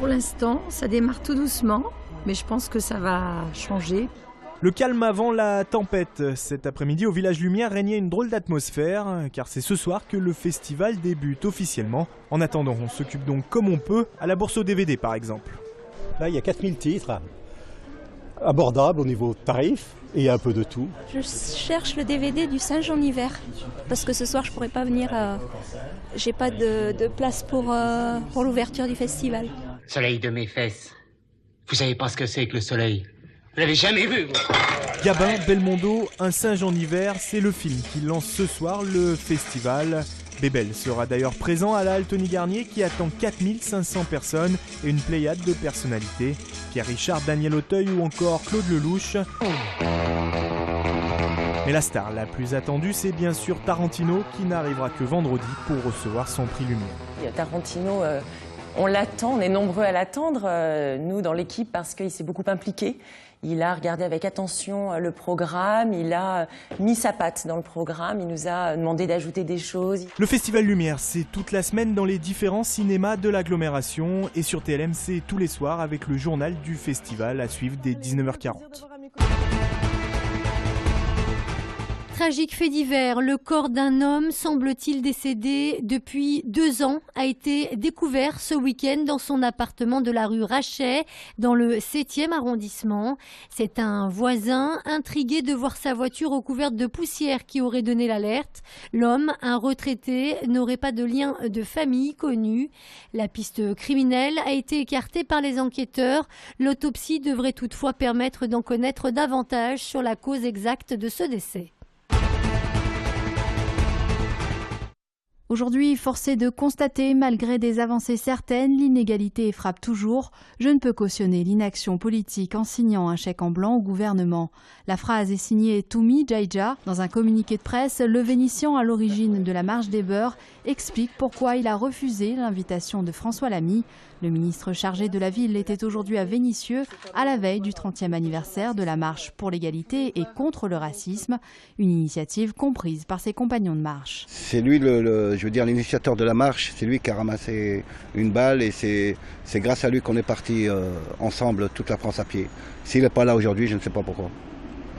l'instant, ça démarre tout doucement, mais je pense que ça va changer. Le calme avant la tempête. Cet après-midi, au Village Lumière, régnait une drôle d'atmosphère, car c'est ce soir que le festival débute officiellement. En attendant, on s'occupe donc comme on peut, à la bourse au DVD par exemple. Là, il y a 4000 titres, abordables au niveau tarif, et il y a un peu de tout. Je cherche le DVD du Singe en hiver, parce que ce soir, je ne pourrais pas venir, j'ai pas de place pour l'ouverture du festival. Soleil de mes fesses. Vous savez pas ce que c'est que le soleil? Vous l'avez jamais vu, moi. Gabin, Belmondo, Un singe en hiver, c'est le film qui lance ce soir le festival. Bébel sera d'ailleurs présent à la halle Tony Garnier qui attend 4500 personnes et une pléiade de personnalités. Pierre Richard, Daniel Auteuil ou encore Claude Lelouch. Mais la star la plus attendue, c'est bien sûr Tarantino qui n'arrivera que vendredi pour recevoir son prix Lumière. Tarantino, on l'attend, on est nombreux à l'attendre, nous dans l'équipe, parce qu'il s'est beaucoup impliqué. Il a regardé avec attention le programme, il a mis sa patte dans le programme, il nous a demandé d'ajouter des choses. Le Festival Lumière, c'est toute la semaine dans les différents cinémas de l'agglomération et sur TLM, c'est tous les soirs avec le journal du festival à suivre dès 19h40. Tragique fait divers, le corps d'un homme, semble-t-il décédé depuis 2 ans, a été découvert ce week-end dans son appartement de la rue Rachet, dans le 7e arrondissement. C'est un voisin intrigué de voir sa voiture recouverte de poussière qui aurait donné l'alerte. L'homme, un retraité, n'aurait pas de lien de famille connu. La piste criminelle a été écartée par les enquêteurs. L'autopsie devrait toutefois permettre d'en connaître davantage sur la cause exacte de ce décès. Aujourd'hui, force est de constater, malgré des avancées certaines, l'inégalité frappe toujours. Je ne peux cautionner l'inaction politique en signant un chèque en blanc au gouvernement. La phrase est signée Toumi Djaïdja. Dans un communiqué de presse, le Vénitien à l'origine de la marche des beurs explique pourquoi il a refusé l'invitation de François Lamy. Le ministre chargé de la ville était aujourd'hui à Vénissieux, à la veille du 30e anniversaire de la marche pour l'égalité et contre le racisme, une initiative comprise par ses compagnons de marche. C'est lui l'initiateur de la marche, c'est lui qui a ramassé une balle et c'est grâce à lui qu'on est parti ensemble, toute la France à pied. S'il n'est pas là aujourd'hui, je ne sais pas pourquoi.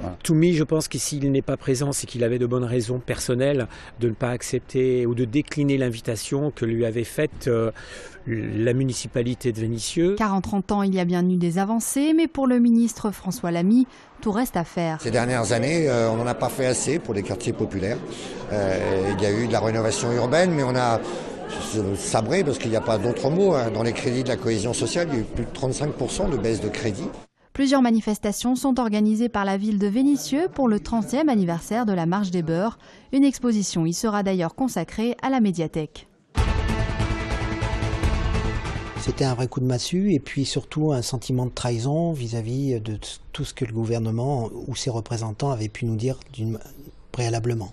Voilà. Toumi, je pense que s'il n'est pas présent, c'est qu'il avait de bonnes raisons personnelles de ne pas accepter ou de décliner l'invitation que lui avait faite la municipalité de Vénissieux. Car en 30 ans, il y a bien eu des avancées, mais pour le ministre François Lamy, tout reste à faire. Ces dernières années, on n'en a pas fait assez pour les quartiers populaires. Il y a eu de la rénovation urbaine, mais on a sabré, parce qu'il n'y a pas d'autre mot, dans les crédits de la cohésion sociale, il y a eu plus de 35% de baisse de crédit. Plusieurs manifestations sont organisées par la ville de Vénissieux pour le 30e anniversaire de la Marche des Beurs. Une exposition y sera d'ailleurs consacrée à la médiathèque. C'était un vrai coup de massue et puis surtout un sentiment de trahison vis-à-vis de tout ce que le gouvernement ou ses représentants avaient pu nous dire préalablement.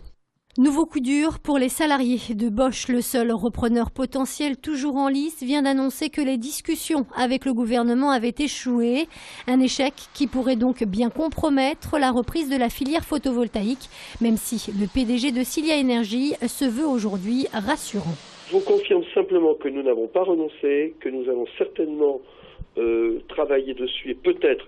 Nouveau coup dur pour les salariés de Bosch. Le seul repreneur potentiel toujours en lice vient d'annoncer que les discussions avec le gouvernement avaient échoué. Un échec qui pourrait donc bien compromettre la reprise de la filière photovoltaïque, même si le PDG de Cilia Energy se veut aujourd'hui rassurant. Je vous confirme simplement que nous n'avons pas renoncé, que nous allons certainement travailler dessus et peut-être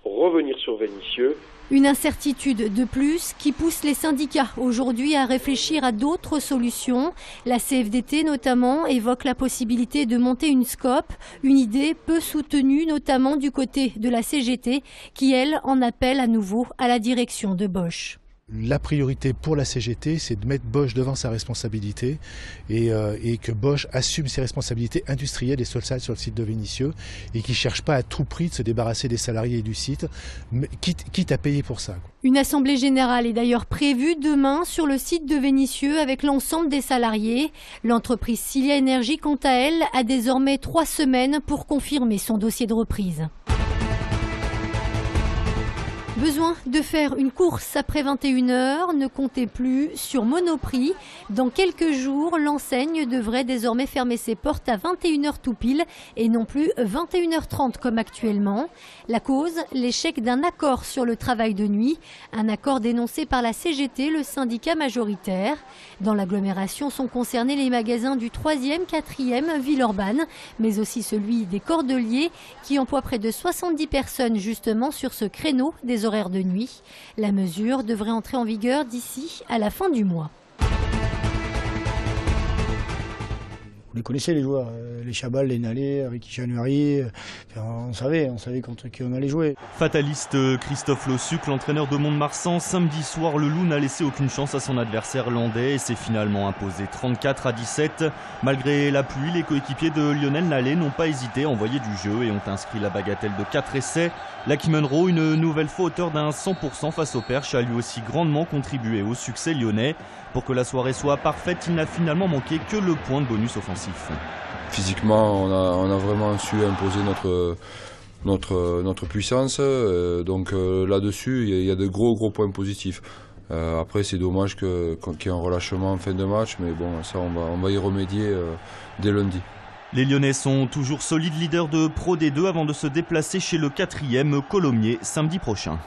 revenir sur Vénissieux. Une incertitude de plus qui pousse les syndicats aujourd'hui à réfléchir à d'autres solutions. La CFDT notamment évoque la possibilité de monter une SCOP, une idée peu soutenue notamment du côté de la CGT qui elle en appelle à nouveau à la direction de Bosch. La priorité pour la CGT, c'est de mettre Bosch devant sa responsabilité et que Bosch assume ses responsabilités industrielles et sociales sur le site de Vénissieux et qu'il ne cherche pas à tout prix de se débarrasser des salariés du site, quitte à payer pour ça. Une assemblée générale est d'ailleurs prévue demain sur le site de Vénissieux avec l'ensemble des salariés. L'entreprise Cilia Energy, quant à elle, a désormais 3 semaines pour confirmer son dossier de reprise. Besoin de faire une course après 21h, ne comptez plus sur Monoprix. Dans quelques jours, l'enseigne devrait désormais fermer ses portes à 21h tout pile et non plus 21h30 comme actuellement. La cause, l'échec d'un accord sur le travail de nuit, un accord dénoncé par la CGT, le syndicat majoritaire. Dans l'agglomération sont concernés les magasins du 3e, 4e Villeurbanne, mais aussi celui des Cordeliers qui emploie près de 70 personnes justement sur ce créneau des horaires de nuit. La mesure devrait entrer en vigueur d'ici à la fin du mois. Vous les connaissez les joueurs, les Chabal, les Nalé, Ricky January, on savait contre qui on allait jouer. Fataliste Christophe Lossuc, l'entraîneur de Mont-de-Marsan, samedi soir le Loup n'a laissé aucune chance à son adversaire landais et s'est finalement imposé 34-17. Malgré la pluie, les coéquipiers de Lionel Nalé n'ont pas hésité à envoyer du jeu et ont inscrit la bagatelle de 4 essais. Lucky Munro, une nouvelle fois auteur d'un 100% face au Perche, a lui aussi grandement contribué au succès lyonnais. Pour que la soirée soit parfaite, il n'a finalement manqué que le point de bonus offensif. Physiquement, on a vraiment su imposer notre puissance. Donc là-dessus, il y a de gros points positifs. Après, c'est dommage qu'il y ait un relâchement en fin de match, mais bon, ça, on va y remédier dès lundi. Les Lyonnais sont toujours solides leaders de Pro D2 avant de se déplacer chez le 4e Colomiers samedi prochain.